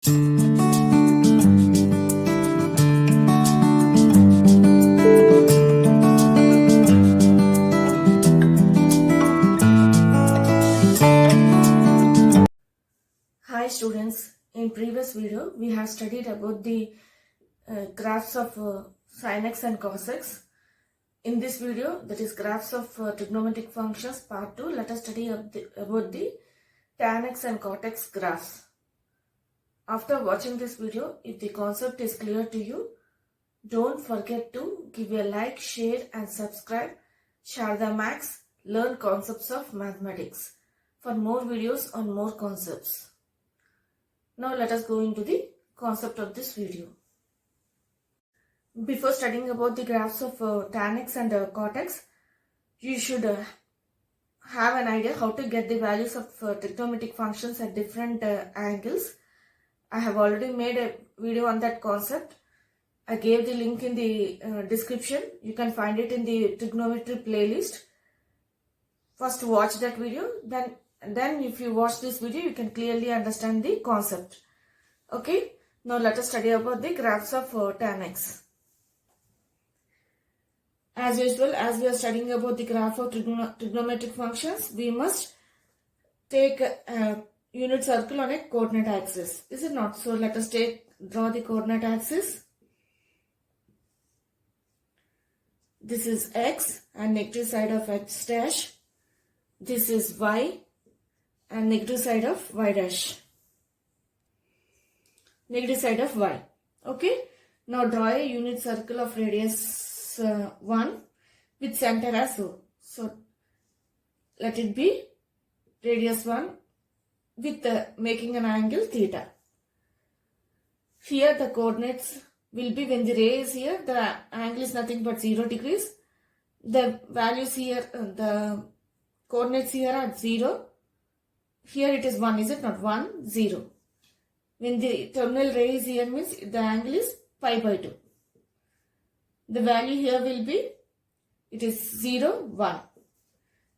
Hi students, in previous video we have studied about the graphs of sin x and cos x. In this video, that is graphs of trigonometric functions part 2, let us study about the tan x and cot x graphs. After watching this video, if the concept is clear to you, don't forget to give a like, share and subscribe. Sharda Max, learn concepts of mathematics for more videos on more concepts. Now let us go into the concept of this video. Before studying about the graphs of tan x and cot x, you should have an idea how to get the values of trigonometric functions at different angles. I have already made a video on that concept. I gave the link in the description. You can find it in the trigonometry playlist. First watch that video, then if you watch this video, you can clearly understand the concept. Okay, now let us study about the graphs of tan x. As usual, as we are studying about the graph of trigonometric functions, we must take a unit circle on a coordinate axis. Is it not? So let us draw the coordinate axis. This is x and negative side of x dash. This is y and negative side of y dash. Negative side of y. Okay. Now draw a unit circle of radius 1 with center as O. So let it be radius 1 with making an angle theta. Here the coordinates will be, when the ray is here, the angle is nothing but 0 degrees. The values here, the coordinates here are 0. Here it is 1, is it not? 1, 0. When the terminal ray is here means the angle is pi by 2. The value here will be, it is 0, 1.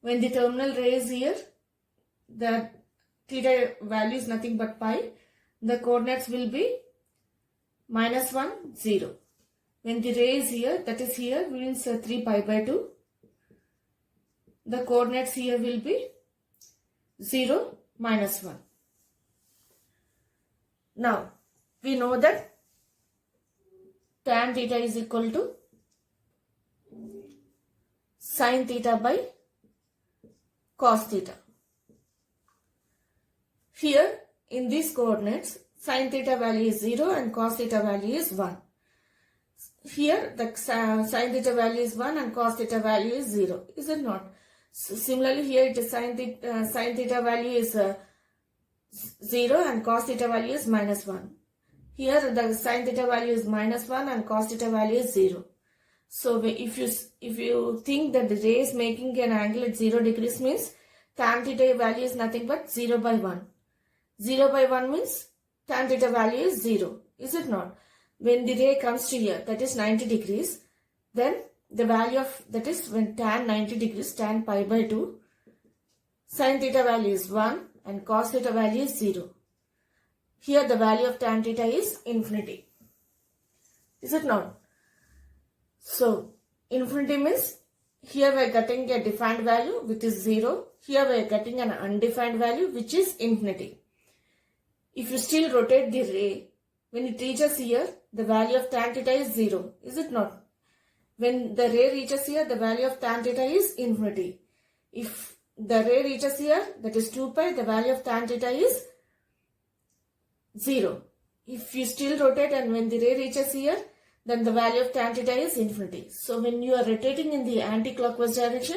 When the terminal ray is here, the theta value is nothing but pi. The coordinates will be minus 1, 0. When the ray is here, that is here, means 3 pi by 2. The coordinates here will be 0, minus 1. Now, we know that tan theta is equal to sin theta by cos theta. Here, in these coordinates, sin theta value is 0 and cos theta value is 1. Here, the sin theta value is 1 and cos theta value is 0. Is it not? So, similarly, here it is sin theta value is 0 and cos theta value is minus 1. Here the sin theta value is minus 1 and cos theta value is 0. So if you think that the ray is making an angle at 0 degrees means tan theta value is nothing but 0 by 1. 0 by 1 means tan theta value is 0. Is it not? When the ray comes to here, that is 90 degrees, then the value of, that is when tan 90 degrees, tan pi by 2, sin theta value is 1 and cos theta value is 0. Here the value of tan theta is infinity. Is it not? So, infinity means here we are getting a defined value which is 0. Here we are getting an undefined value which is infinity. If you still rotate the ray, when it reaches here, the value of tan theta is 0. Is it not? When the ray reaches here, the value of tan theta is infinity. If the ray reaches here, that is 2 pi, the value of tan theta is 0. If you still rotate and when the ray reaches here, then the value of tan theta is infinity. So when you are rotating in the anti-clockwise direction,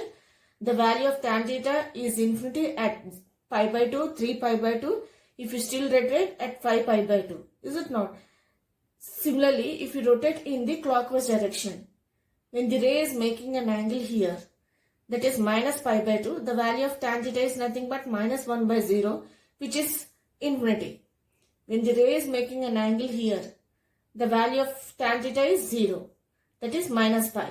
the value of tan theta is infinity at pi by 2, 3 pi by 2. If you still rotate at 5 pi by 2. Is it not? Similarly, if you rotate in the clockwise direction, when the ray is making an angle here, that is minus pi by 2, the value of tan theta is nothing but minus 1 by 0, which is infinity. When the ray is making an angle here, the value of tan theta is 0, that is minus pi.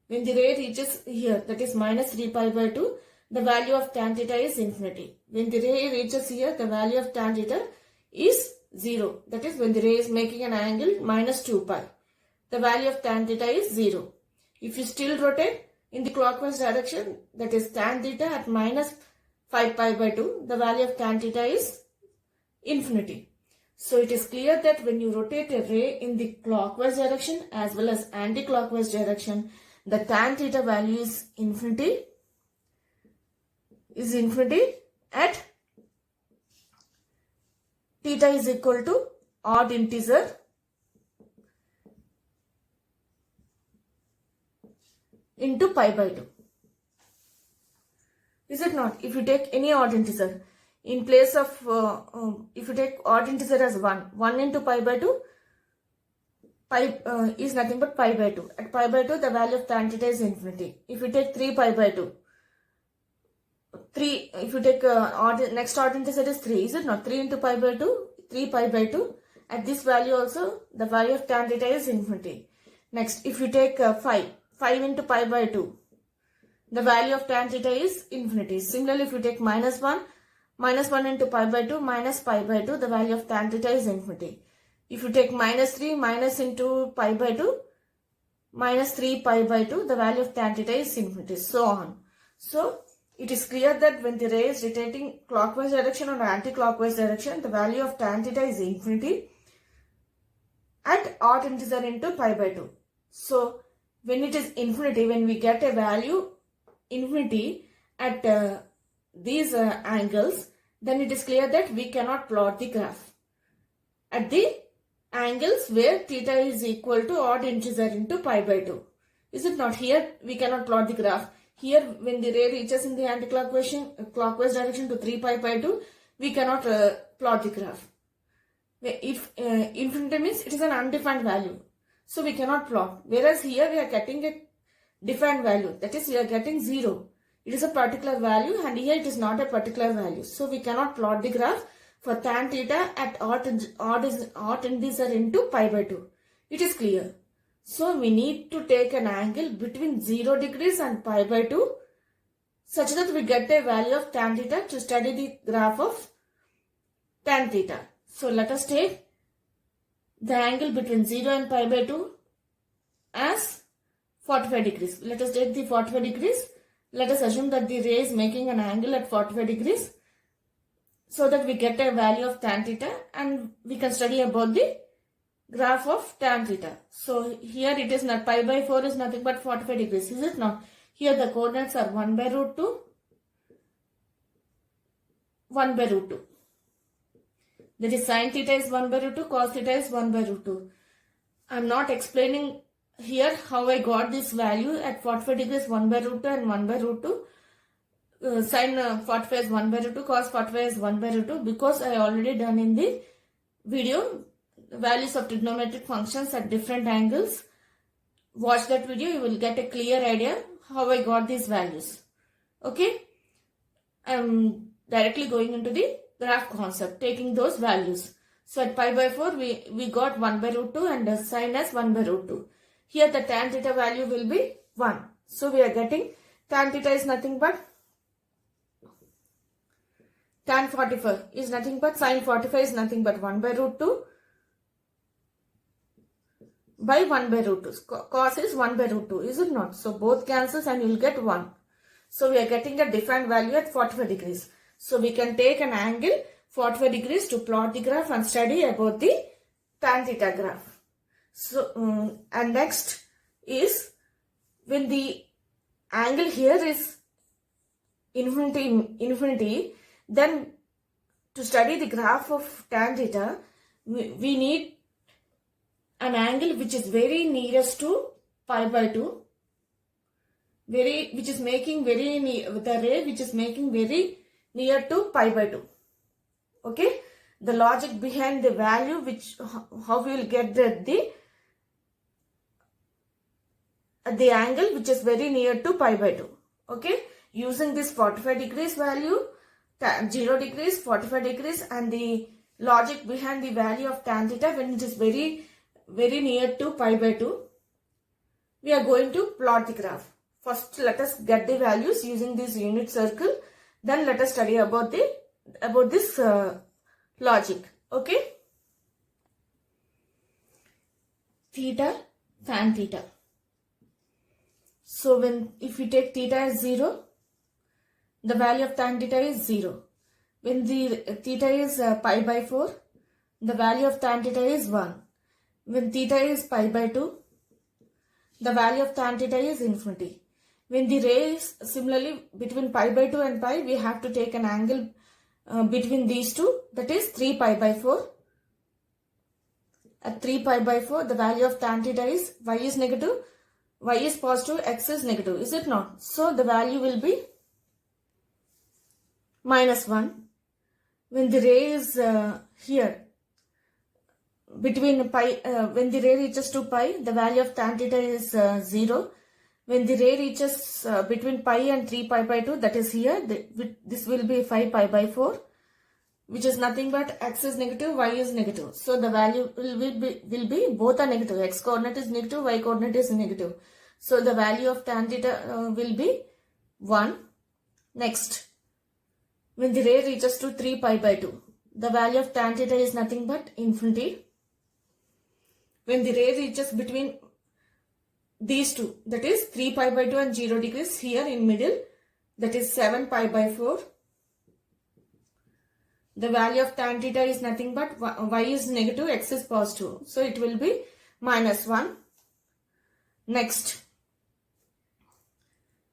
When the ray reaches here, that is minus 3 pi by 2, the value of tan theta is infinity. When the ray reaches here, the value of tan theta is 0. That is when the ray is making an angle minus 2 pi. The value of tan theta is 0. If you still rotate in the clockwise direction, that is tan theta at minus 5 pi by 2, the value of tan theta is infinity. So it is clear that when you rotate a ray in the clockwise direction as well as anti-clockwise direction, the tan theta value is infinity at theta is equal to odd integer into pi by 2. Is it not? If you take any odd integer, in place of, if you take odd integer as 1 into pi by 2, pi is nothing but pi by 2. At pi by 2, the value of tan theta is infinity. If you take 3 pi by 2, if you take next odd integer is 3, is it not? 3 into pi by 2, 3 pi by 2. At this value also, the value of tan theta is infinity. Next, if you take 5 into pi by 2, the value of tan theta is infinity. Similarly, if you take minus 1 into pi by 2 minus pi by 2, the value of tan theta is infinity. If you take minus 3 minus into pi by 2 minus 3 pi by 2, the value of tan theta is infinity, so on. So, it is clear that when the ray is rotating clockwise direction or anti-clockwise direction, the value of tan theta is infinity at odd integer into pi by 2. So, when it is infinity, when we get a value infinity at these angles, then it is clear that we cannot plot the graph at the angles where theta is equal to odd integer into pi by 2. Is it not? Here we cannot plot the graph. Here when the ray reaches in the anti-clockwise direction to 3 pi by 2, we cannot plot the graph. If infinity means it is an undefined value, so we cannot plot. Whereas here we are getting a defined value, that is we are getting 0. It is a particular value and here it is not a particular value. So we cannot plot the graph for tan theta at odd integer into pi by 2. It is clear. So we need to take an angle between 0 degrees and pi by 2 such that we get a value of tan theta to study the graph of tan theta. So let us take the angle between 0 and pi by 2 as 45 degrees. Let us take the 45 degrees. Let us assume that the ray is making an angle at 45 degrees so that we get a value of tan theta and we can study about the graph of tan theta. So here it is not, pi by 4 is nothing but 45 degrees, is it not? Here the coordinates are 1 by root 2, 1 by root 2. That is sin theta is 1 by root 2, cos theta is 1 by root 2. I am not explaining here how I got this value at 45 degrees 1 by root 2 and 1 by root 2. Sin 45 is 1 by root 2, cos 45 is 1 by root 2 because I already done in the video values of trigonometric functions at different angles. Watch that video, you will get a clear idea how I got these values. Okay, I am directly going into the graph concept, taking those values. So at pi by 4 we got 1 by root 2 and sin as 1 by root 2. Here the tan theta value will be 1. So we are getting tan theta is nothing but tan 45 is nothing but sin 45 is nothing but 1 by root 2 by 1 by root 2. Cos is 1 by root 2, is it not? So both cancels and you will get 1. So we are getting a defined value at 45 degrees. So we can take an angle 45 degrees to plot the graph and study about the tan theta graph. So and next is when the angle here is infinity, then to study the graph of tan theta, we need an angle which is very nearest to pi by 2, which is making very near, the ray which is making very near to pi by 2. Okay, the logic behind the value, which how we will get the angle which is very near to pi by 2. Okay, using this 45 degrees value, 0 degrees, 45 degrees and the logic behind the value of tan theta when it is very near to pi by 2, we are going to plot the graph. First let us get the values using this unit circle, then let us study about this logic. Okay. theta tan theta. So if we take theta as 0, the value of tan theta is 0. When the theta is pi by 4, the value of tan theta is 1. When theta is pi by 2, the value of tan theta is infinity. When the ray is similarly between pi by 2 and pi, we have to take an angle between these two, that is 3 pi by 4. At 3 pi by 4, the value of tan theta is y is negative, y is positive, x is negative, is it not? So the value will be minus 1. When the ray is here, between pi, when the ray reaches to pi, the value of tan theta is 0. When the ray reaches between pi and 3 pi by 2, that is here, this will be 5 pi by 4, which is nothing but x is negative, y is negative. So the value will be both are negative. X coordinate is negative, y coordinate is negative. So the value of tan theta will be 1. Next, when the ray reaches to 3 pi by 2, the value of tan theta is nothing but infinity. When the ray reaches between these two, that is 3 pi by 2 and 0 degrees, here in middle, that is 7 pi by 4. The value of tan theta is nothing but y is negative, x is positive. So it will be minus 1. Next,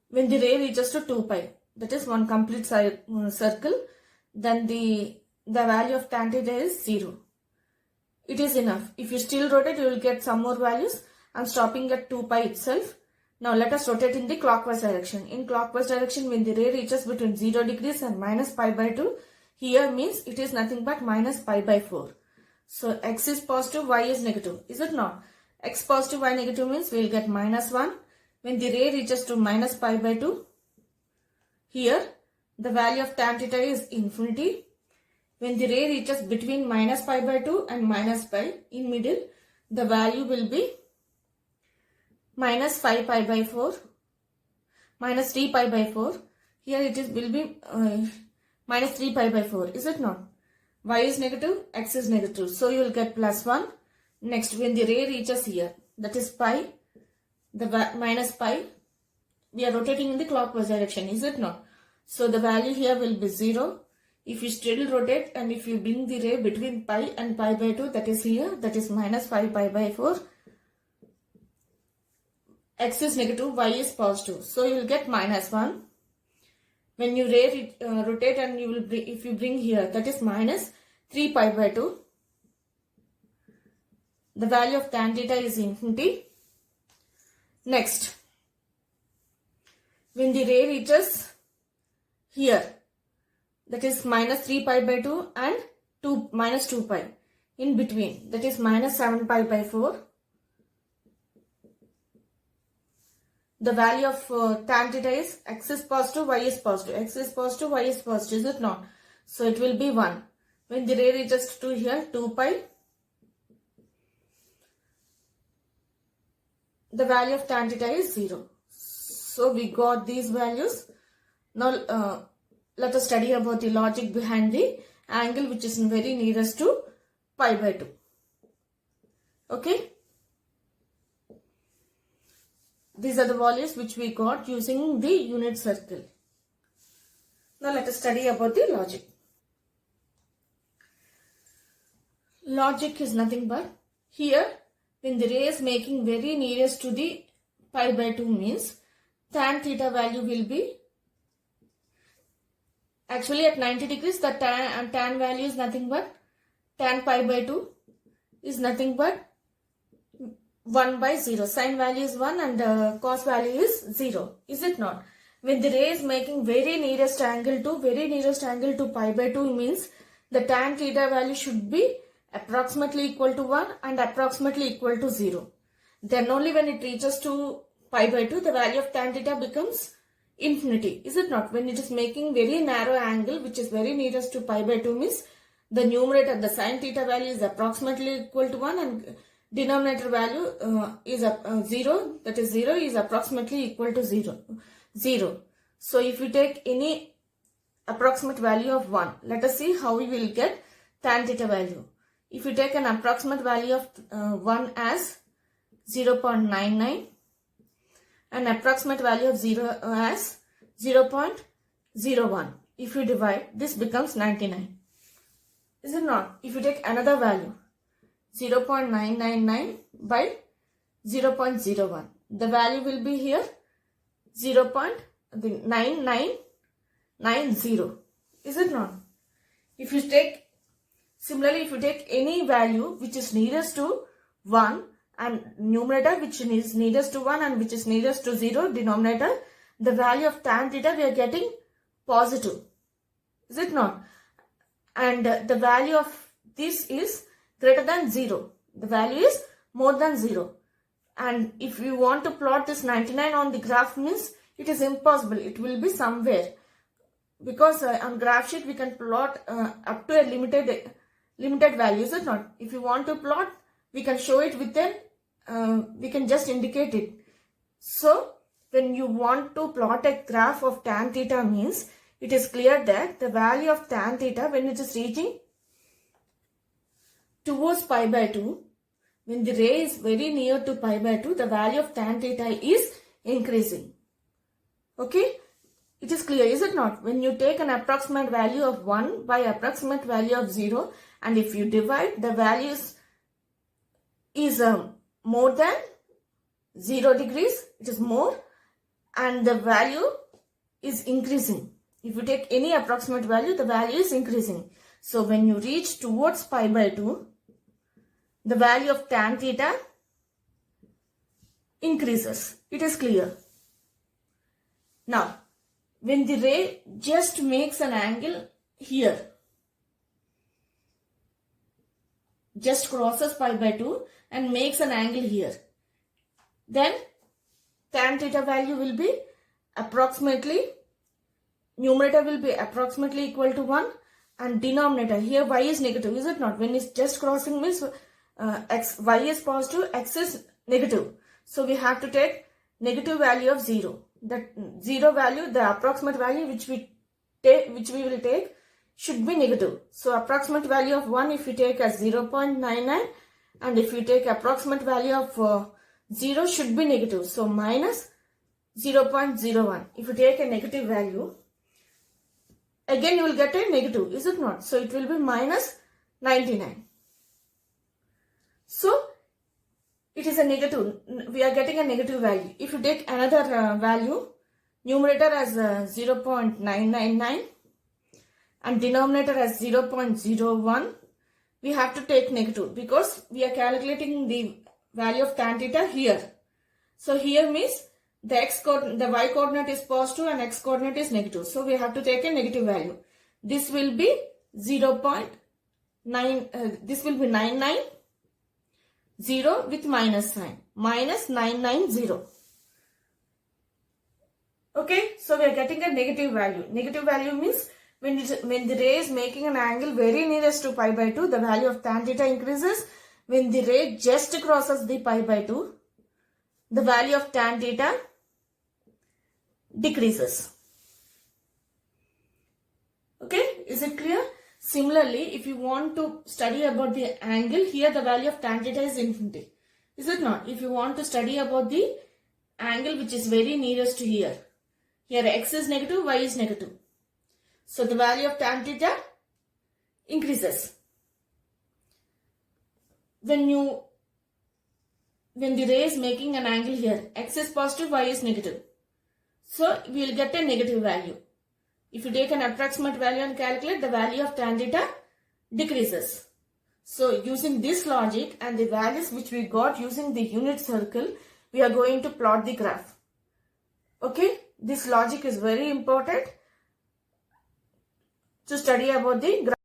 when the ray reaches to 2 pi, that is one complete circle, then the value of tan theta is 0. It is enough. If you still rotate, you will get some more values. I am stopping at 2 pi itself. Now let us rotate in the clockwise direction. In clockwise direction, when the ray reaches between 0 degrees and minus pi by 2, here means it is nothing but minus pi by 4. So x is positive, y is negative. Is it not? X positive, y negative means we will get minus 1. When the ray reaches to minus pi by 2, here the value of tan theta is infinity. When the ray reaches between minus pi by 2 and minus pi, in middle, the value will be minus 5 pi by 4, minus 3 pi by 4. Here it will be minus 3 pi by 4, is it not? Y is negative, x is negative. So you will get plus 1. Next, when the ray reaches here, that is pi, minus pi, we are rotating in the clockwise direction, is it not? So the value here will be 0. If you still rotate and if you bring the ray between pi and pi by 2, that is here, that is minus 5 pi by 4. X is negative, y is positive. So you will get minus 1. When you rotate and you will if you bring here, that is minus 3 pi by 2. The value of tan theta is infinity. Next, when the ray reaches here, that is minus 3 pi by 2 and minus 2 pi in between, that is minus 7 pi by 4. The value of tan theta is x is positive, y is positive. X is positive, y is positive, is it not? So it will be 1. When the ray reaches to here, 2 pi, the value of tan theta is 0. So we got these values. Now let us study about the logic behind the angle which is very nearest to pi by 2. Okay. These are the values which we got using the unit circle. Now let us study about the logic. Logic is nothing but here when the ray is making very nearest to the pi by 2 means tan theta value will be actually at 90 degrees the tan value is nothing but tan pi by 2 is nothing but 1 by 0. Sin value is 1 and cos value is 0. Is it not? When the ray is making very nearest angle to pi by 2 means the tan theta value should be approximately equal to 1 and approximately equal to 0. Then only when it reaches to pi by 2 the value of tan theta becomes infinity. Is it not? When it is making very narrow angle which is very nearest to pi by 2 means the numerator, the sin theta value is approximately equal to 1 and denominator value is 0, that is 0 is approximately equal to 0. So if we take any approximate value of 1, let us see how we will get tan theta value. If you take an approximate value of 1 as 0.99 and approximate value of 0 as 0.01. If you divide, this becomes 99. Is it not? If you take another value, 0.999 by 0.01, the value will be here 0.9990. Is it not? If you take, similarly, if you take any value which is nearest to 1 and numerator which is nearest to 1 and which is nearest to 0, denominator, the value of tan theta we are getting positive. Is it not? And the value of this is greater than 0. The value is more than 0. And if you want to plot this 99 on the graph, means it is impossible. It will be somewhere. Because on graph sheet we can plot up to a limited value. Is it not? If you want to plot, we can show it within, we can just indicate it. So when you want to plot a graph of tan theta, means it is clear that the value of tan theta, when it is reaching towards pi by 2, when the ray is very near to pi by 2, the value of tan theta is increasing. Okay? It is clear, is it not? When you take an approximate value of 1 by approximate value of 0, and if you divide, the value is more than 0 degrees, it is more, and the value is increasing. If you take any approximate value, the value is increasing. So when you reach towards pi by 2, the value of tan theta increases. It is clear. Now, when the ray just makes an angle here, just crosses pi by 2 and makes an angle here, then tan theta value will be approximately, numerator will be approximately equal to 1 and denominator, here y is negative, is it not? When it's just crossing means y is positive, x is negative. So we have to take negative value of 0. That 0 value, the approximate value which we will take should be negative. So approximate value of 1 if you take as 0.99 and if you take approximate value of 0 should be negative. So minus 0.01. If you take a negative value, again you will get a negative, is it not? So it will be minus 99. So it is a negative, we are getting a negative value. If you take another value, numerator as 0.999 and denominator as 0.01, we have to take negative because we are calculating the value of tan theta here. So here means the y coordinate is positive and x coordinate is negative. So we have to take a negative value. This will be 0.9, this will be 990 with minus sign, minus 990. Okay, so we are getting a negative value. Negative value means when the ray is making an angle very nearest to pi by 2, the value of tan theta increases. When the ray just crosses the pi by 2, the value of tan theta decreases. Okay, is it clear? Similarly, if you want to study about the angle, here the value of tan theta is infinity. Is it not? If you want to study about the angle which is very nearest to here, here x is negative, y is negative. So the value of tan theta increases. When the ray is making an angle here, x is positive, y is negative. So we will get a negative value. If you take an approximate value and calculate, the value of tan theta decreases. So using this logic and the values which we got using the unit circle, we are going to plot the graph. Okay, this logic is very important to study about the graph.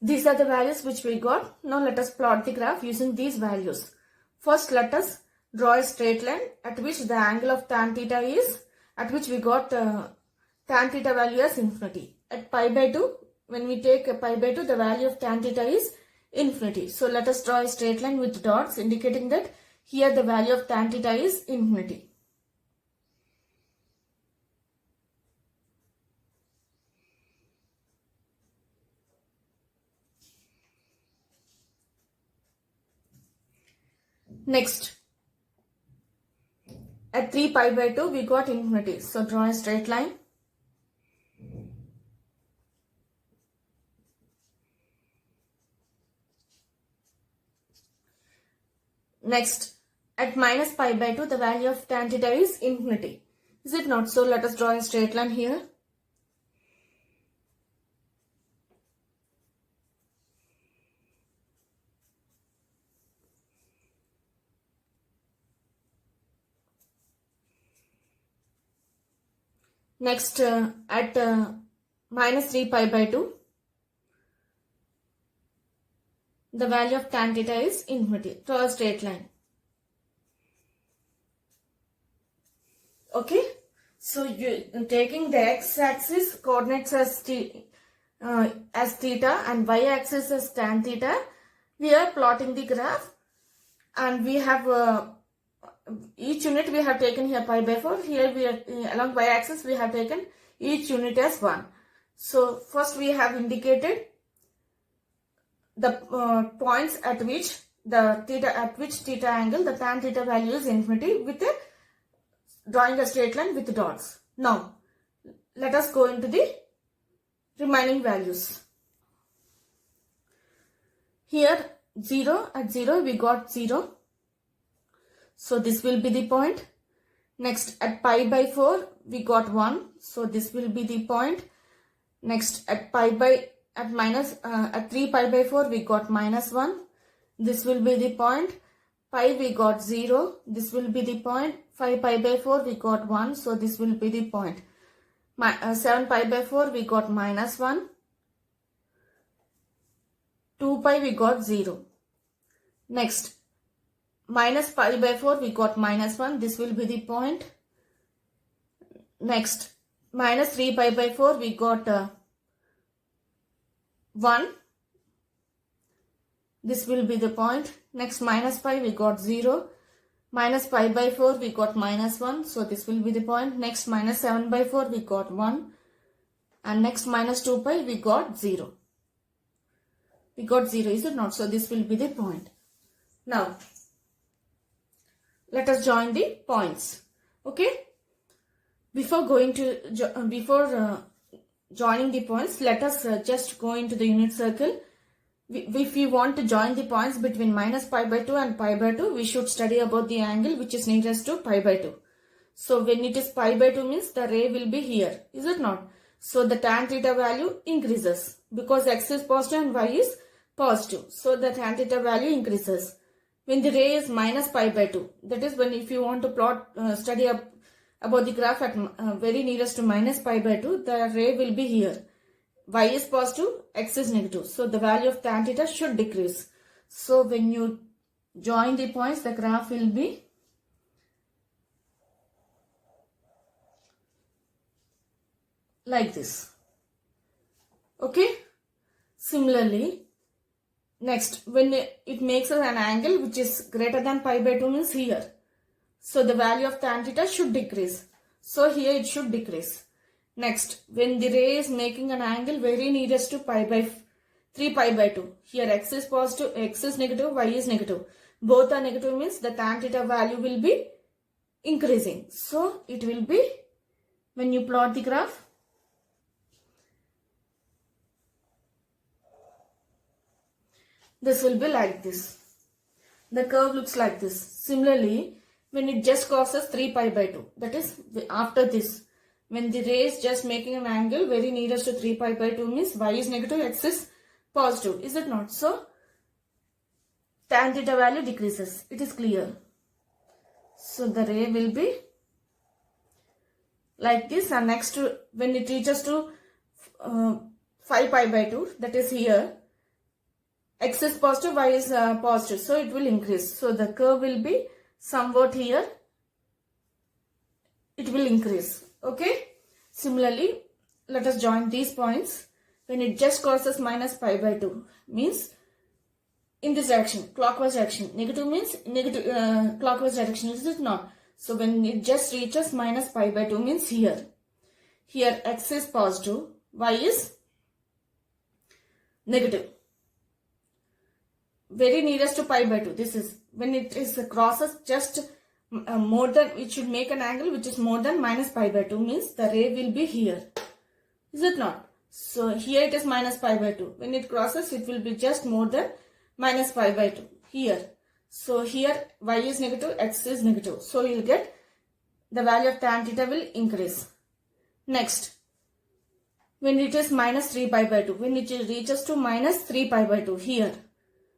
These are the values which we got. Now let us plot the graph using these values. First, let us draw a straight line at which the angle of tan theta is, at which we got tan theta value as infinity. At pi by 2, when we take pi by 2, the value of tan theta is infinity. So let us draw a straight line with dots indicating that here the value of tan theta is infinity. Next, at 3 pi by 2 we got infinity. So draw a straight line. Next, at minus pi by 2 the value of tan theta is infinity. Is it not? So let us draw a straight line here. Next, at minus 3 pi by 2 the value of tan theta is infinity. Draw a straight line. Okay, so you taking the x-axis coordinates as theta and y-axis as tan theta, we are plotting the graph, and we have each unit we have taken here pi by 4. Here we are along y-axis we have taken each unit as 1. So first we have indicated the points at which theta angle the tan theta value is infinity with drawing a straight line with dots. Now let us go into the remaining values. Here 0, at 0 we got 0. So this will be the point. Next, at pi by 4 we got 1. So this will be the point. Next, at 3 pi by 4 we got minus 1. This will be the point. Pi we got 0. This will be the point. 5 pi by 4 we got 1. So this will be the point. 7 pi by 4 we got minus 1. 2 pi we got 0. Next, minus pi by 4 we got minus 1. This will be the point. Next, minus 3 pi by 4 we got 1. This will be the point. Next, minus pi we got 0. Minus pi by 4 we got minus 1. So this will be the point. Next, minus 7 by 4 we got 1. And next, minus 2 pi we got 0. We got 0, is it not? So this will be the point. Now let us join the points. Okay, before joining the points, let us just go into the unit circle. If we want to join the points between minus pi by 2 and pi by 2, we should study about the angle which is nearest to pi by 2. So when it is pi by 2 means the ray will be here, is it not? So the tan theta value increases because x is positive and y is positive. So the tan theta value increases. When the ray is minus pi by 2, that is when if you want to plot, study about the graph at very nearest to minus pi by 2, the ray will be here. Y is positive, x is negative. So the value of tan theta should decrease. So when you join the points, the graph will be like this. Okay. Similarly, next, when it makes an angle which is greater than pi by 2 means here. So the value of tan theta should decrease. So here it should decrease. Next, when the ray is making an angle very nearest to 3 pi by 2. Here x is positive, x is negative, y is negative. Both are negative means the tan theta value will be increasing. So it will be, when you plot the graph, this will be like this. The curve looks like this. Similarly, when it just crosses 3 pi by 2, that is after this, when the ray is just making an angle very nearest to 3 pi by 2 means y is negative, x is positive, is it not? So tan theta value decreases. It is clear. So the ray will be like this, and next when it reaches to 5 pi by 2, that is here, x is positive, y is positive, so it will increase. So the curve will be somewhat here, it will increase. Okay. Similarly, let us join these points. When it just crosses minus pi by 2 means in this direction, clockwise direction. Negative means negative clockwise direction, is it not? So when it just reaches minus pi by 2 means here. Here x is positive, y is negative. very nearest to pi by 2. This is when it is crosses just more than, it should make an angle which is more than minus pi by 2, means the ray will be here. Is it not? So here it is minus pi by 2. When it crosses, it will be just more than minus pi by 2 here. So here y is negative, x is negative. So you will get the value of tan theta will increase. Next, when it is minus 3 pi by 2, when it reaches to minus 3 pi by 2 here.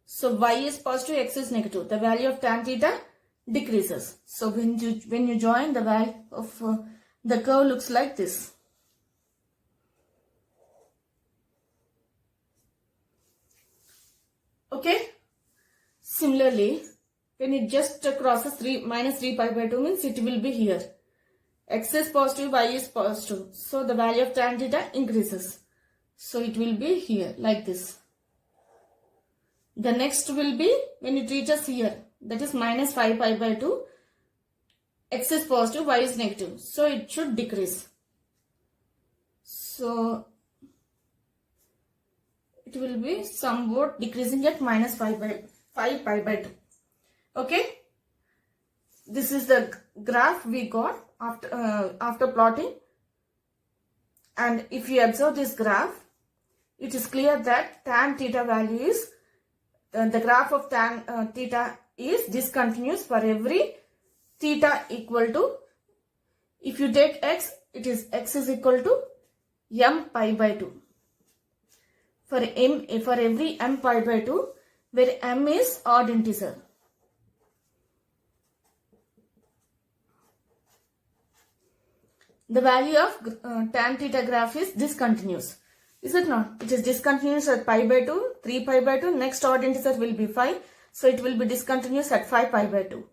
So y is positive, x is negative. The value of tan theta decreases. So when you join, the value of the curve looks like this. Okay. Similarly, when it just crosses minus 3 pi by 2, means it will be here. X is positive, y is positive. So the value of tan theta increases. So it will be here like this. The next will be when it reaches here. That is minus 5 pi by 2. X is positive, y is negative. So it should decrease. So it will be somewhat decreasing at minus 5 pi by 2. Okay. This is the graph we got after plotting. And if you observe this graph, it is clear that tan theta value is, the graph of tan theta is discontinuous for every theta equal to, if you take x, it is x is equal to m pi by 2. For every m pi by 2, where m is odd integer. The value of tan theta graph is discontinuous. Is it not? It is discontinuous at pi by 2, 3 pi by 2. Next odd integer will be 5. So it will be discontinuous at 5 pi by 2.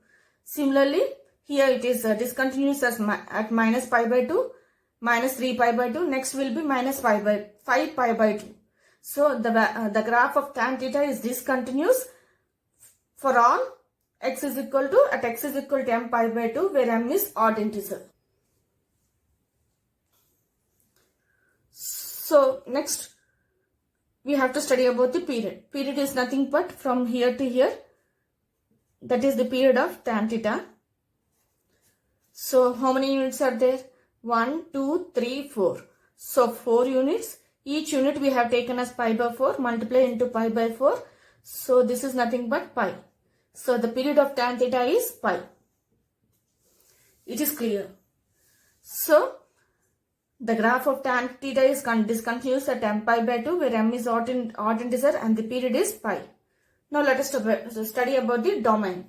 Similarly, here it is discontinuous at minus pi by 2, minus 3 pi by 2. Next will be minus 5 pi by 2. So the graph of tan theta is discontinuous for all x is equal to, at x is equal to m pi by 2, where m is odd integer. So next we have to study about the period. Period is nothing but from here to here. That is the period of tan theta. So how many units are there? 1, 2, 3, 4. So 4 units. Each unit we have taken as pi by 4, multiply into pi by 4. So this is nothing but pi. So the period of tan theta is pi. It is clear. So the graph of tan theta is discontinuous at m pi by 2, where m is odd integer and the period is pi. Now let us study about the domain.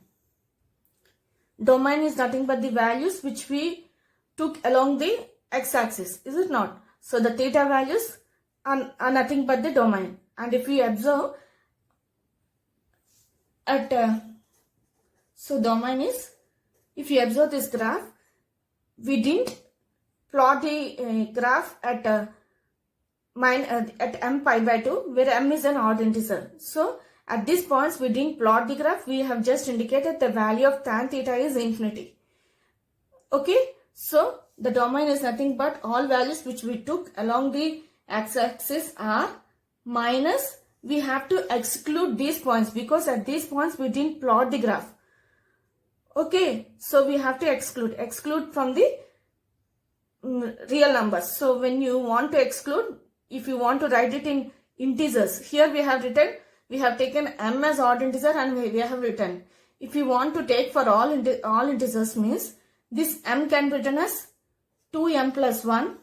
Domain is nothing but the values which we took along the x-axis. Is it not? So the theta values are nothing but the domain. And if we observe at so domain is, if you observe this graph, we didn't plot the graph at m pi by 2, where m is an odd integer. So at these points we didn't plot the graph. We have just indicated the value of tan theta is infinity. Okay. So the domain is nothing but all values which we took along the x-axis are minus, we have to exclude these points because at these points we didn't plot the graph. Okay, so we have to exclude from the real numbers. So when you want to exclude, if you want to write it in integers, here we have taken m as odd integer and we have written. If you want to take for all integers, means this m can be written as 2m plus 1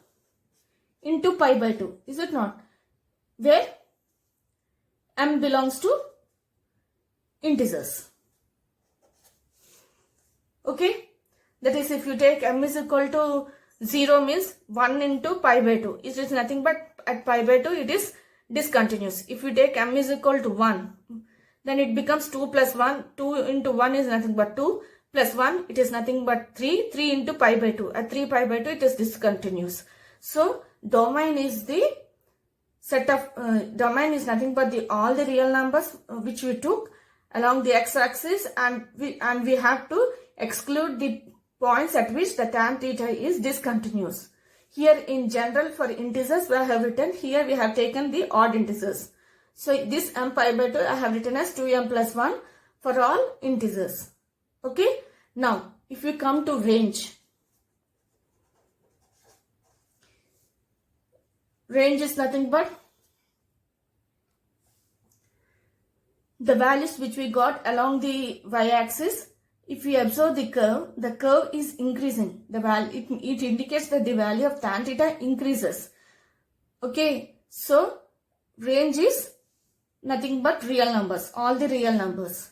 into pi by 2. Is it not? Where m belongs to integers. Okay. That is, if you take m is equal to 0, means 1 into pi by 2. It is nothing but at pi by 2 it is discontinuous. If you take m is equal to 1, then it becomes 2 plus 1. 2 into 1 is nothing but 2. Plus 1, it is nothing but 3. 3 into pi by 2. At 3 pi by 2, it is discontinuous. So domain is the set of domain is nothing but all the real numbers which we took along the x-axis, and we have to exclude the points at which the tan theta is discontinuous. Here in general for integers we have written, here we have taken the odd integers. So this m pi by 2 I have written as 2m plus 1 for all integers. Okay. Now if we come to range is nothing but the values which we got along the y-axis. If we observe the curve is increasing. The value it indicates that the value of tan theta increases. Okay, so range is nothing but real numbers, all the real numbers.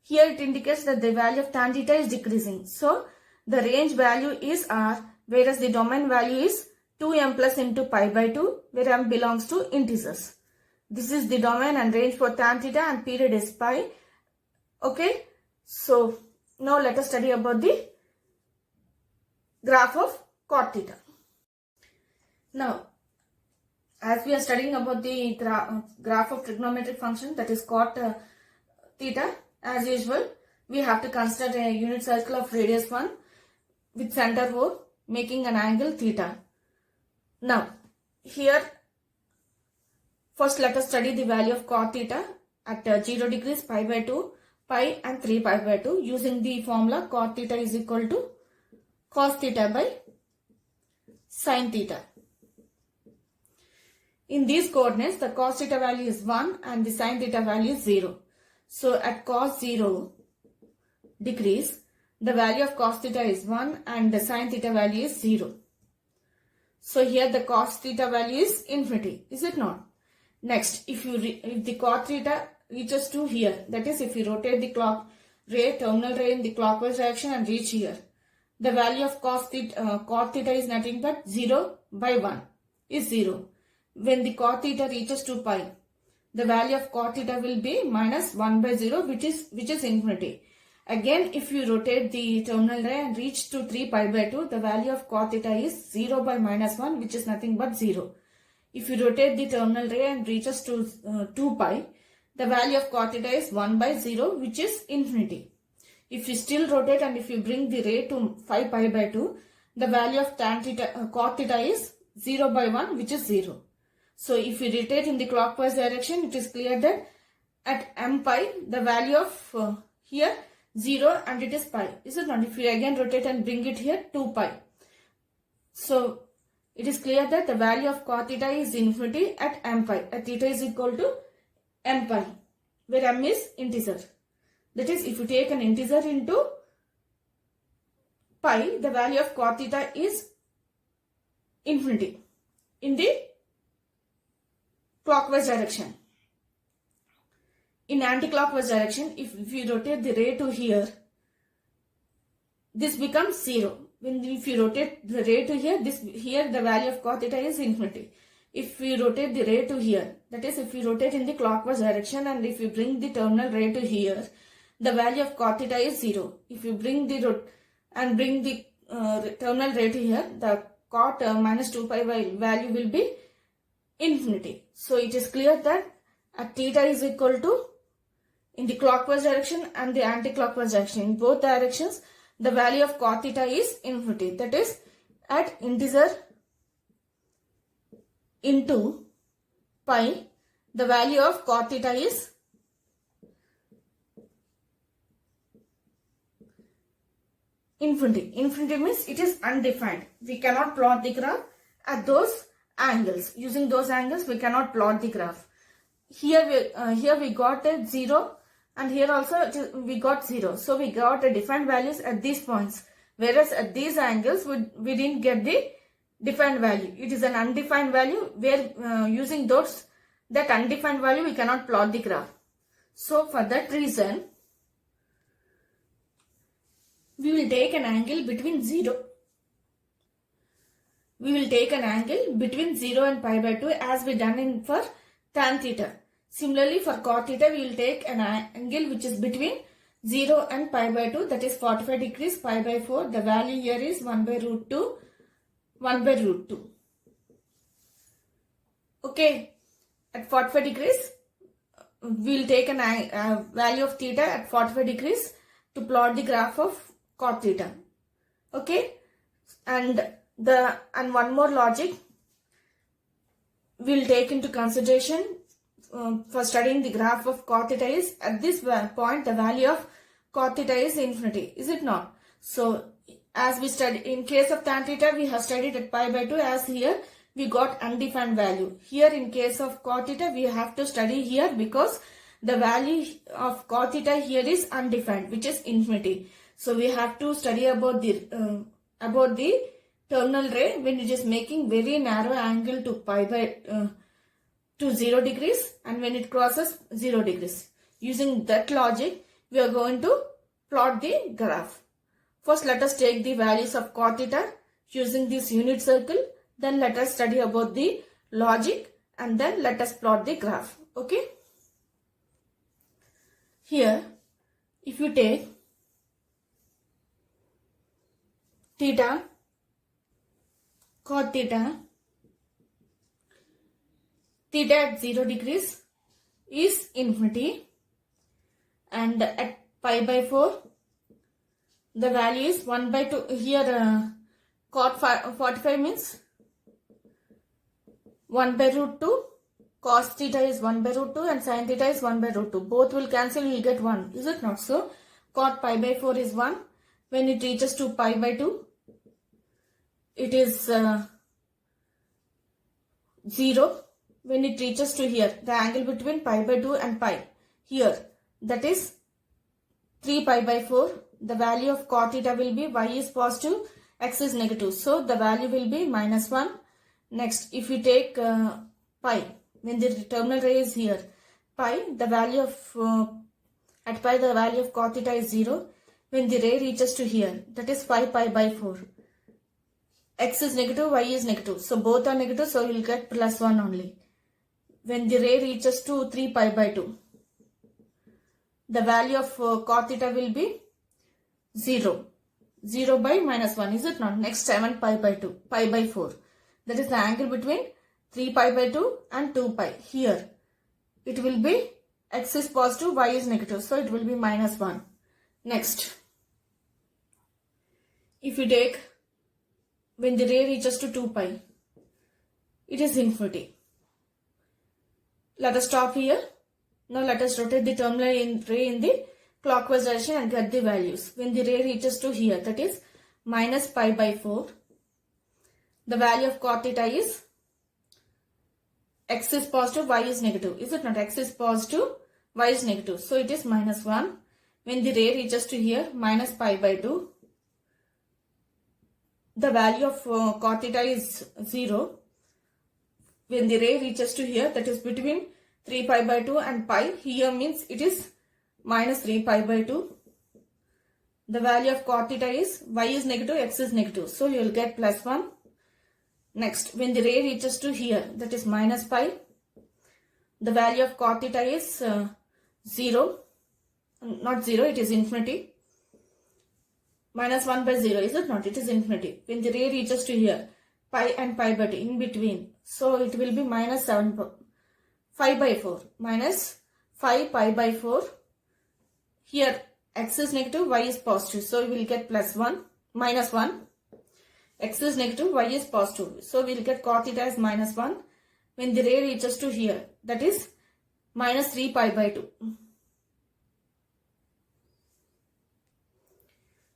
Here it indicates that the value of tan theta is decreasing. So the range value is r, whereas the domain value is 2m plus into pi by 2, where m belongs to integers. This is the domain and range for tan theta, and period is pi. Okay, so now let us study about the graph of cot theta. Now, as we are studying about the graph of trigonometric function, that is cot theta, as usual, we have to consider a unit circle of radius 1 with center O, making an angle theta. Now, here, first let us study the value of cot theta at 0 degrees, pi by 2, pi and 3 pi by 2, using the formula cot theta is equal to cos theta by sin theta. In these coordinates, the cos theta value is 1 and the sin theta value is 0. So at cos 0 degrees, the value of cos theta is 1 and the sin theta value is 0. So here the cos theta value is infinity, is it not? Next, if the cot theta reaches to here, that is if you rotate the terminal ray in the clockwise direction and reach here, the value of cot theta is nothing but 0 by 1 is 0. When the cot theta reaches to pi, the value of cot theta will be minus 1 by 0, which is infinity. Again, if you rotate the terminal ray and reach to 3 pi by 2, the value of cot theta is 0 by minus 1, which is nothing but 0. If you rotate the terminal ray and reaches to 2 pi, the value of cot theta is 1 by 0, which is infinity. If you still rotate and if you bring the ray to 5 pi by 2, the value of cot theta is 0 by 1, which is 0. So if you rotate in the clockwise direction, it is clear that at m pi, the value of here 0 and it is pi. Is it not? If you again rotate and bring it here, 2 pi. So it is clear that the value of cot theta is infinity at m pi. At theta is equal to m pi, where m is integer. That is, if you take an integer into pi, the value of cot theta is infinity in the clockwise direction. In anti-clockwise direction, if you rotate the ray to here, this becomes 0. If you rotate the ray to here, here the value of cot theta is infinity. If we rotate the ray to here, that is if you rotate in the clockwise direction and if you bring the terminal ray to here, the value of cot theta is 0. If you bring the terminal ray to here, the cot minus 2 pi value will be infinity. So it is clear that at theta is equal to, in the clockwise direction and the anti-clockwise direction, in both directions, the value of cot theta is infinity. That is, at integer into pi, the value of cot theta is infinity. Infinity means it is undefined. We cannot plot the graph at those angles. Using those angles, we cannot plot the graph. Here we got a 0 and here also we got 0. So we got a defined values at these points. Whereas at these angles, we didn't get the defined value. It is an undefined value where using that undefined value, we cannot plot the graph. So for that reason, we will take an angle between 0. We will take an angle between 0 and pi by 2 as we done for tan theta. Similarly, for cot theta, we will take an angle which is between 0 and pi by 2, that is 45 degrees, pi by 4. The value here is 1 by root 2, 1 by root 2. Okay, at 45 degrees, we will take a value of theta at 45 degrees to plot the graph of cot theta. Okay, and one more logic we will take into consideration for studying the graph of cot theta is at this point the value of cot theta is infinity, is it not? So as we studied in case of tan theta, we have studied at pi by 2, as here we got undefined value. Here in case of cot theta, we have to study here because the value of cot theta here is undefined, which is infinity. So we have to study about the terminal ray when it is making very narrow angle to pi by to 0 degrees and when it crosses 0 degrees. Using that logic, we are going to plot the graph. First, let us take the values of cot theta using this unit circle. Then let us study about the logic and then let us plot the graph. Okay. Here, if you take theta, cot theta, theta at 0 degrees is infinity and at pi by 4 the value is 1 by 2. Here cot 45 means 1 by root 2, cos theta is 1 by root 2 and sin theta is 1 by root 2. Both will cancel, you will get 1, is it not? So cot pi by 4 is 1. When it reaches to pi by 2, it is 0. When it reaches to here, the angle between pi by 2 and pi, here, that is 3 pi by 4. The value of cot theta will be y is positive, x is negative. So the value will be minus 1. Next, if you take pi, when the terminal ray is here, pi, the value of, at pi the value of cot theta is 0. When the ray reaches to here, that is 5 pi by 4. X is negative, y is negative. So both are negative, so you will get plus 1 only. When the ray reaches to 3 pi by 2, the value of cot theta will be 0. 0 by minus 1, is it not? Next 7 pi by 2, pi by 4. That is the angle between 3 pi by 2 and 2 pi. Here, it will be x is positive, y is negative. So it will be minus 1. Next, if you take when the ray reaches to 2 pi, it is infinity. Let us stop here. Now let us rotate the terminal ray in the clockwise direction and get the values. When the ray reaches to here, that is minus pi by 4. The value of cot theta is x is positive, y is negative. Is it not? X is positive, y is negative. So it is minus 1. When the ray reaches to here, minus pi by 2. The value of cot theta is 0. When the ray reaches to here, that is between 3 pi by 2 and pi. Here means it is minus 3 pi by 2. The value of cot theta is y is negative, x is negative. So you will get plus 1. Next, when the ray reaches to here, that is minus pi. The value of cot theta is 0. Not 0, it is infinity. Minus 1 by 0, is it not? It is infinity. When the ray reaches to here, pi and pi by 2 in between. So it will be minus 5 by 4. Minus 5 pi by 4. Here x is negative, y is positive. So we will get plus 1, minus 1. X is negative, y is positive. So we will get cot theta as minus 1. When the ray reaches to here, that is minus 3 pi by 2.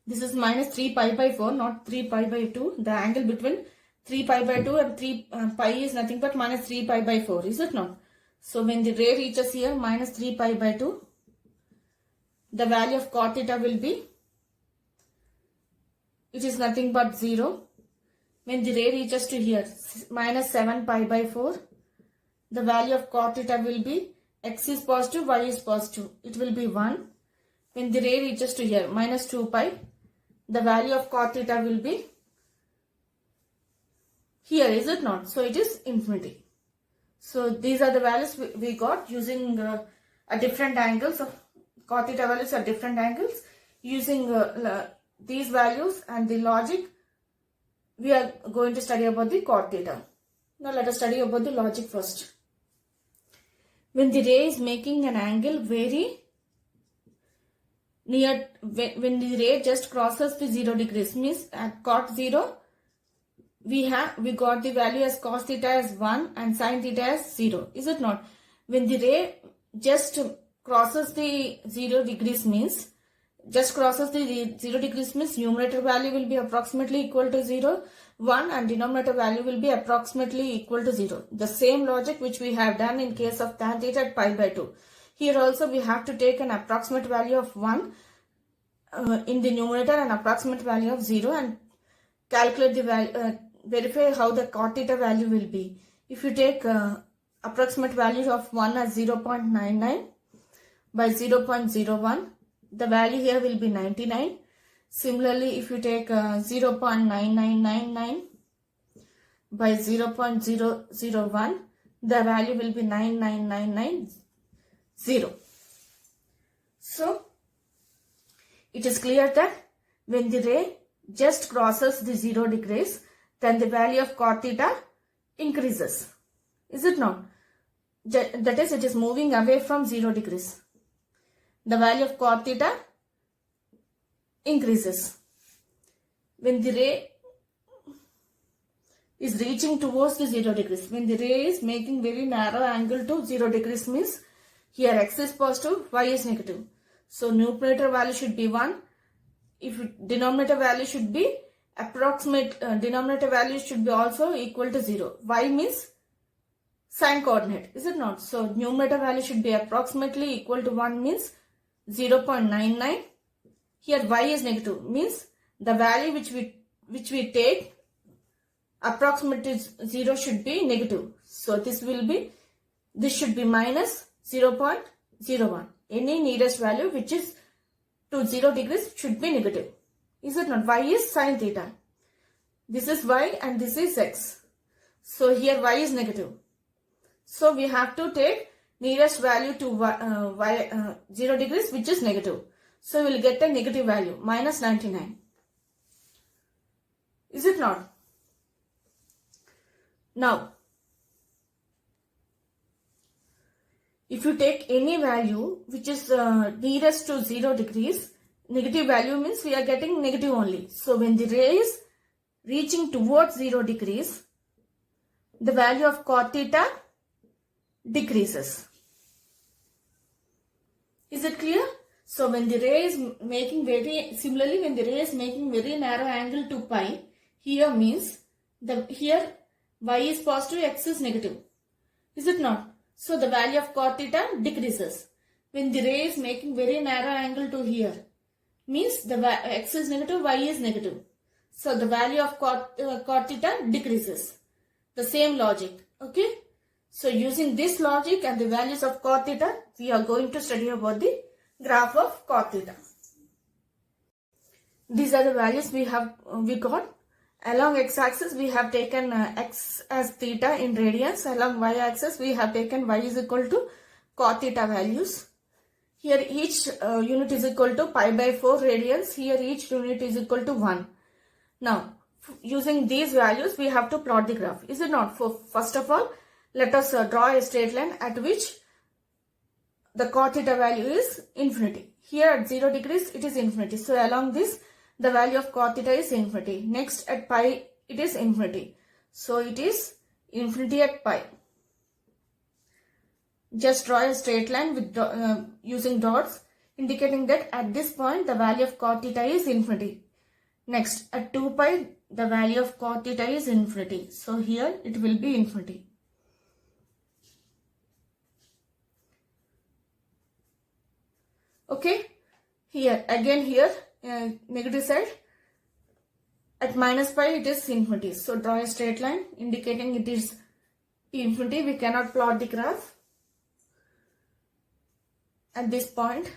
This is minus 3 pi by 4, not 3 pi by 2. The angle between 3 pi by 2 and 3 pi is nothing but minus 3 pi by 4, is it not? So when the ray reaches here, minus 3 pi by 2, the value of cot theta will be, it is nothing but 0. When the ray reaches to here, minus 7 pi by 4, the value of cot theta will be, x is positive, y is positive. It will be 1. When the ray reaches to here, minus 2 pi, the value of cot theta will be here, is it not? So it is infinity. So these are the values we got using a different angles of cot theta values at different angles. Using these values and the logic, we are going to study about the cot theta. Now let us study about the logic first. When the ray is making an angle very near, when the ray just crosses the 0 degrees, means at cot 0, we got the value as cos theta as 1 and sin theta as 0. Is it not? when the ray just crosses the 0 degrees means numerator value will be approximately equal to 0, 1 and denominator value will be approximately equal to 0. The same logic which we have done in case of tan theta at pi by 2. Here also we have to take an approximate value of 1 in the numerator and approximate value of 0 and calculate the value, verify how the cot theta value will be. If you take approximate value of 1 as 0.99 by 0.01, the value here will be 99. Similarly, if you take 0.9999 by 0.001, the value will be 99990. So, it is clear that when the ray just crosses the 0 degrees, then the value of cot theta increases. Is it not? That is, it is moving away from 0 degrees. The value of cot theta increases. When the ray is reaching towards the 0 degrees, when the ray is making very narrow angle to 0 degrees means here x is positive, y is negative. So numerator value should be 1. If denominator value should be denominator value should be also equal to 0. Y means sine coordinate, is it not? So numerator value should be approximately equal to 1 means 0.99. Here y is negative means the value which we take approximate 0 should be negative. So this should be minus 0.01. Any nearest value which is to 0 degrees should be negative. Is it not? Y is sine theta. This is y and this is x. So here y is negative. So we have to take nearest value to 0 degrees which is negative. So we will get a negative value minus 99. Is it not? Now, if you take any value which is nearest to 0 degrees, negative value means we are getting negative only. So when the ray is reaching towards 0 degrees, the value of cot theta decreases. Is it clear? So when the ray is making when the ray is making very narrow angle to pi, here means here y is positive, x is negative. Is it not? So the value of cot theta decreases. When the ray is making very narrow angle to here, means the x is negative, y is negative. So the value of cot theta decreases. The same logic. Okay. So using this logic and the values of cot theta, we are going to study about the graph of cot theta. These are the values we got. Along x-axis we have taken x as theta in radians. Along y-axis we have taken y is equal to cot theta values. Here each unit is equal to pi by 4 radians. Here each unit is equal to 1. Now using these values we have to plot the graph. Is it not? First of all, let us draw a straight line at which the cot theta value is infinity. Here at 0 degrees it is infinity. So along this the value of cot theta is infinity. Next at pi it is infinity. So it is infinity at pi. Just draw a straight line with using dots indicating that at this point the value of cot theta is infinity. Next at 2 pi the value of cot theta is infinity. So here it will be infinity. Okay. Here again negative side at minus pi it is infinity. So draw a straight line indicating it is infinity. We cannot plot the graph at this point.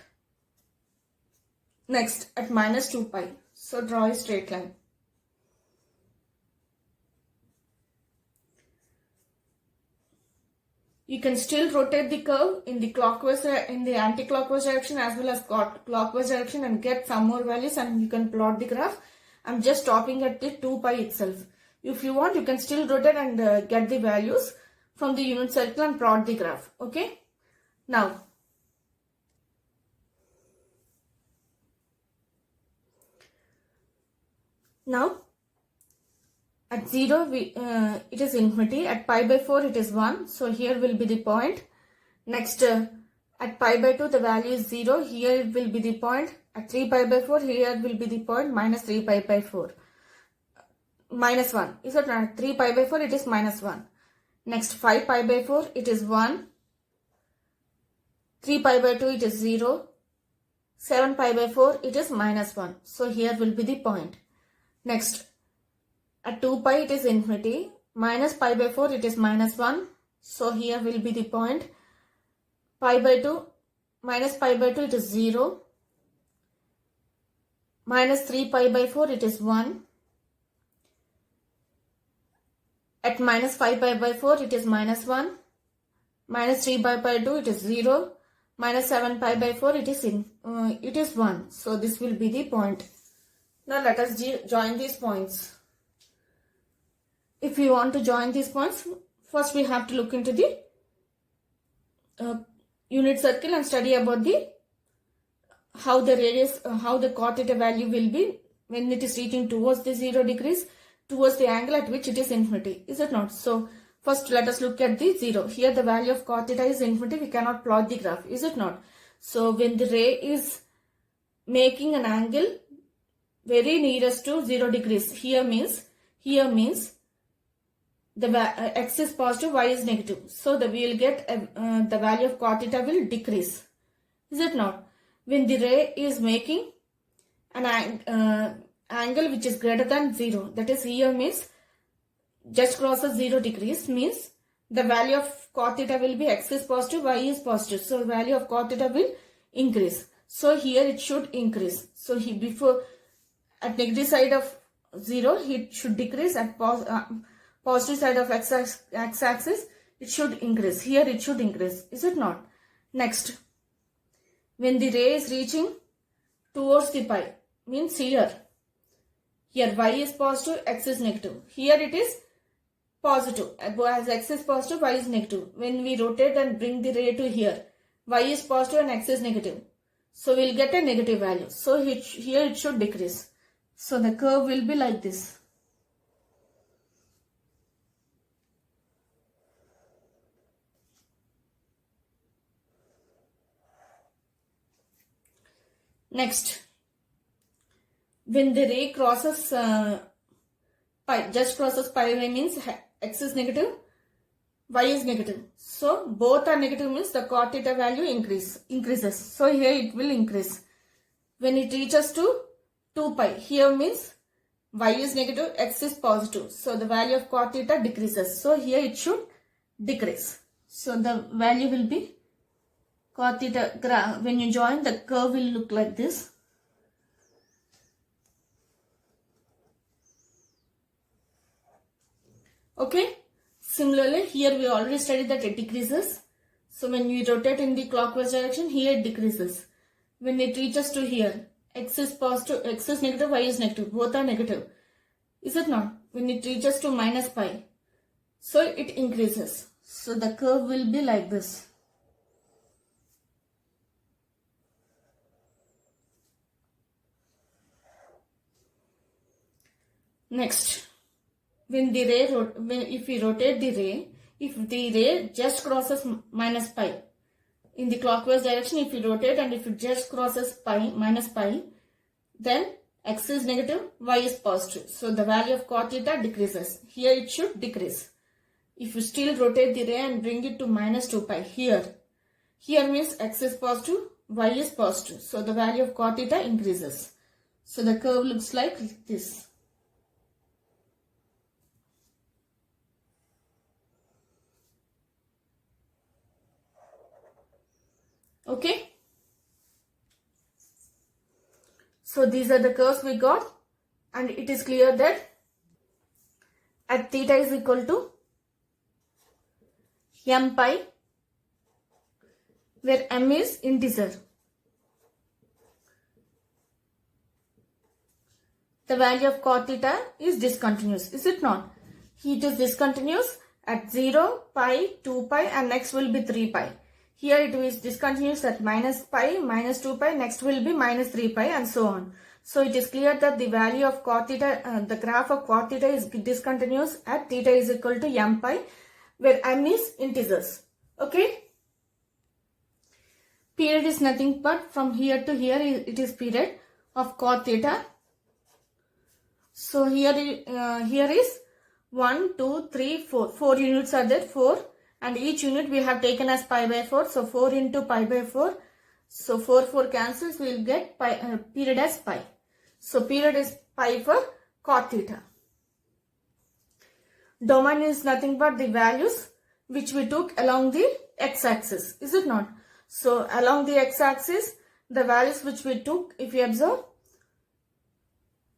Next at minus 2 pi. So draw a straight line. You can still rotate the curve in the anti-clockwise direction as well as clockwise direction and get some more values, and you can plot the graph. I'm just stopping at the 2 pi itself. If you want, you can still rotate and get the values from the unit circle and plot the graph. Okay. Now at 0 it is infinity. At pi by 4 it is 1. So here will be the point. Next, at pi by 2, the value is 0. Here it will be the point. At 3 pi by 4, here will be the point minus 3 pi by 4. Minus 1. Is it not? 3 pi by 4, it is minus 1. Next, 5 pi by 4, it is 1. 3 pi by 2, it is 0. 7 pi by 4, it is minus 1. So here will be the point. Next, at 2 pi, it is infinity. Minus pi by 4, it is minus 1. So here will be the point. Pi by 2, minus pi by 2, it is 0. Minus 3 pi by 4, it is 1. At minus 5 pi by 4, it is minus 1. Minus 3 pi by 2, it is 0. Minus 7 pi by 4, it is 1. So this will be the point. Now let us join these points. If we want to join these points, first we have to look into the unit circle and study about how the radius, how the cot theta value will be when it is reaching towards the 0 degrees, towards the angle at which it is infinity. Is it not? So first let us look at the 0. Here the value of cot theta is infinity. We cannot plot the graph. Is it not? So when the ray is making an angle very nearest to 0 degrees, here means the x is positive, y is negative. So we will get the value of cot theta will decrease. Is it not? When the ray is making an angle which is greater than 0, that is here means just crosses 0 degrees, means the value of cot theta will be x is positive, y is positive. So value of cot theta will increase. So here it should increase. So before at negative side of 0, it should decrease. At positive side of x-axis, it should increase. Here it should increase. Is it not? Next, when the ray is reaching towards the pi, means here y is positive, x is negative. Here it is positive. As x is positive, y is negative. When we rotate and bring the ray to here, y is positive and x is negative. So we will get a negative value. So here it should decrease. So the curve will be like this. Next, when the ray crosses pi, just crosses pi means x is negative, y is negative. So both are negative means the cot theta value increases. So here it will increase. When it reaches to 2 pi, here means y is negative, x is positive. So the value of cot theta decreases. So here it should decrease. So the value will be cot theta. When you join, the curve will look like this. Okay. Similarly, here we already studied that it decreases. So when we rotate in the clockwise direction, here it decreases. When it reaches to here, x is positive, x is negative, y is negative. Both are negative. Is it not? When it reaches to minus pi, so it increases. So the curve will be like this. Next, when the ray, if we rotate the ray, if the ray just crosses minus pi in the clockwise direction, if we rotate and if it just crosses pi, minus pi, then x is negative, y is positive. So the value of cot theta decreases. Here it should decrease. If you still rotate the ray and bring it to minus 2 pi, here means x is positive, y is positive. So the value of cot theta increases. So the curve looks like this. Okay. So these are the curves we got, and it is clear that at theta is equal to m pi, where m is integer, the value of cot theta is discontinuous. Is it not? It is discontinuous at 0, pi, 2 pi, and next will be 3 pi. Here it is discontinuous at minus pi, minus 2 pi, next will be minus 3 pi, and so on. So it is clear that the value of cot theta, the graph of cot theta is discontinuous at theta is equal to m pi, where m is integers. Okay. Period is nothing but from here to here it is period of cot theta. So here is 1, 2, 3, 4. 4 units are there, 4, and each unit we have taken as pi by 4. So 4 into pi by 4. So 4 cancels, we will get period as pi. So period is pi for cot theta. Domain is nothing but the values which we took along the x-axis, is it not? So along the x-axis, the values which we took, if you observe,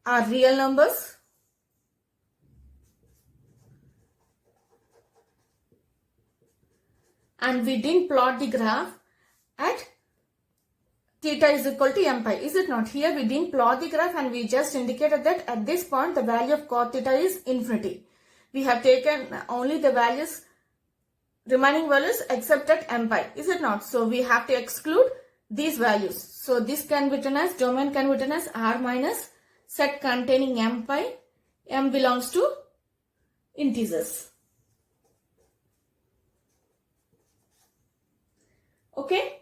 are real numbers. And we didn't plot the graph at theta is equal to m pi, is it not? Here we didn't plot the graph and we just indicated that at this point the value of cot theta is infinity. We have taken only the values, remaining values except at m pi, is it not? So we have to exclude these values. So this can be written as, domain can be written as R minus set containing m pi. M belongs to integers. Okay.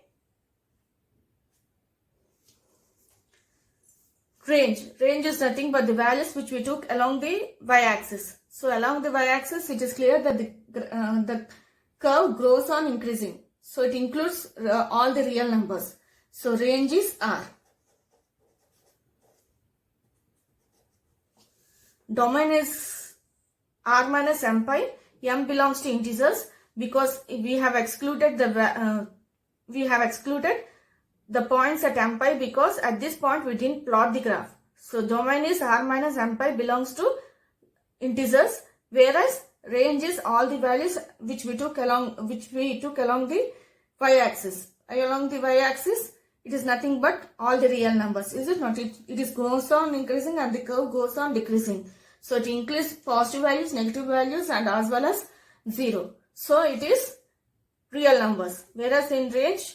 Range is nothing but the values which we took along the y-axis. So along the y-axis, it is clear that the curve grows on increasing. So it includes all the real numbers. So range is R. Domain is R minus m pi. M belongs to integers because we have excluded the points at m pi because at this point we didn't plot the graph. So domain is R minus m pi belongs to integers, whereas range is all the values which we took along the y-axis. Along the y-axis, it is nothing but all the real numbers, is it not? It goes on increasing and the curve goes on decreasing. So it includes positive values, negative values, and as well as 0. So it is real numbers, whereas in range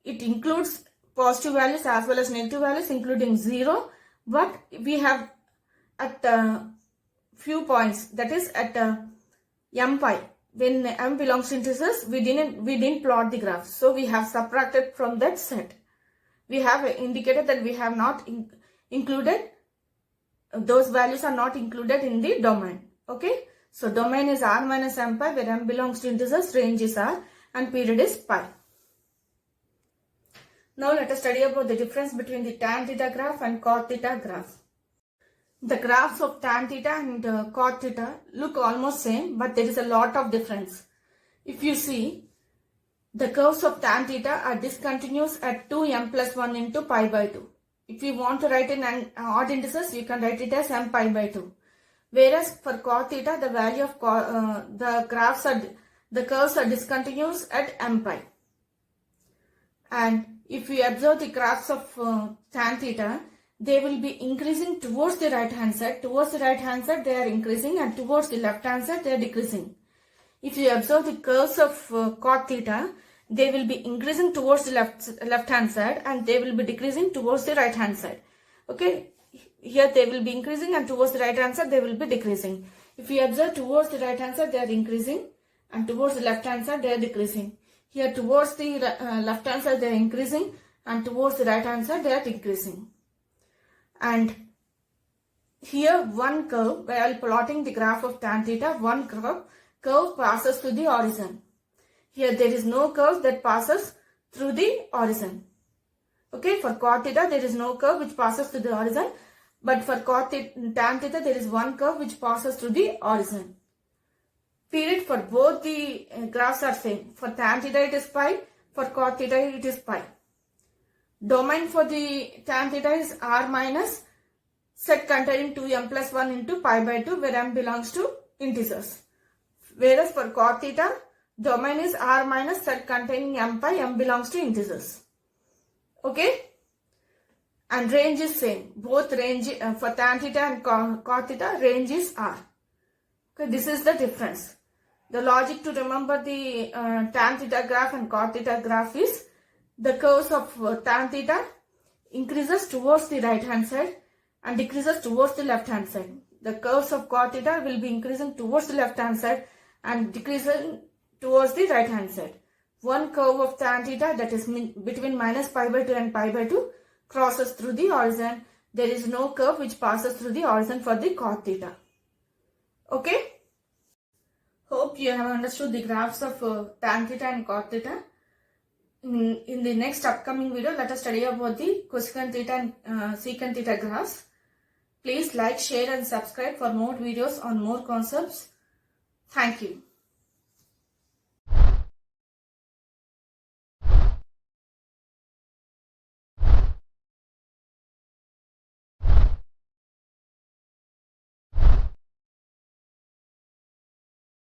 it includes positive values as well as negative values including 0, but we have at few points, that is at m pi, when m belongs to integers, we didn't plot the graph, so we have subtracted from that set. We have indicated that we have not included, those values are not included in the domain. Okay, so domain is R minus m pi, where m belongs to integers, range is R, and period is pi. Now let us study about the difference between the tan theta graph and cot theta graph. The graphs of tan theta and cot theta look almost same, but there is a lot of difference. If you see, the curves of tan theta are discontinuous at 2m plus 1 into pi by 2. If you want to write in an odd indices, you can write it as m pi by 2. Whereas for cot theta, the value of the curves are discontinuous at m pi. And if we observe the graphs of tan theta, they will be increasing towards the right hand side. Towards the right hand side, they are increasing, and towards the left hand side, they are decreasing. If you observe the curves of cot theta, they will be increasing towards the left hand side, and they will be decreasing towards the right hand side. Okay, here they will be increasing, and towards the right hand side, they will be decreasing. If you observe towards the right hand side, they are increasing, and towards the left hand side, they are decreasing. Here towards the left hand side, they are increasing, and towards the right hand side, they are decreasing. And here one curve, while plotting the graph of tan theta, one curve passes through the horizon. Here there is no curve that passes through the horizon. Okay, for cot theta there is no curve which passes through the horizon, but for tan theta there is one curve which passes through the horizon. Period for both the graphs are same. For tan theta it is pi, for cot theta it is pi. Domain for the tan theta is R minus set containing 2m plus 1 into pi by 2, where m belongs to integers. Whereas for cot theta, domain is R minus set containing m pi, m belongs to integers. Okay? And range is same. Both range for tan theta and cot theta, range is R. Okay, this is the difference. The logic to remember the tan theta graph and cot theta graph is, the curves of tan theta increases towards the right hand side and decreases towards the left hand side. The curves of cot theta will be increasing towards the left hand side and decreasing towards the right hand side. one curve of tan theta, that is between minus pi by 2 and pi by 2, crosses through the horizon. There is no curve which passes through the horizon for the cot theta. Okay? Hope you have understood the graphs of tan theta and cot theta. In the next upcoming video, let us study about the cosecant theta and secant theta graphs. Please like, share and subscribe for more videos on more concepts. Thank you.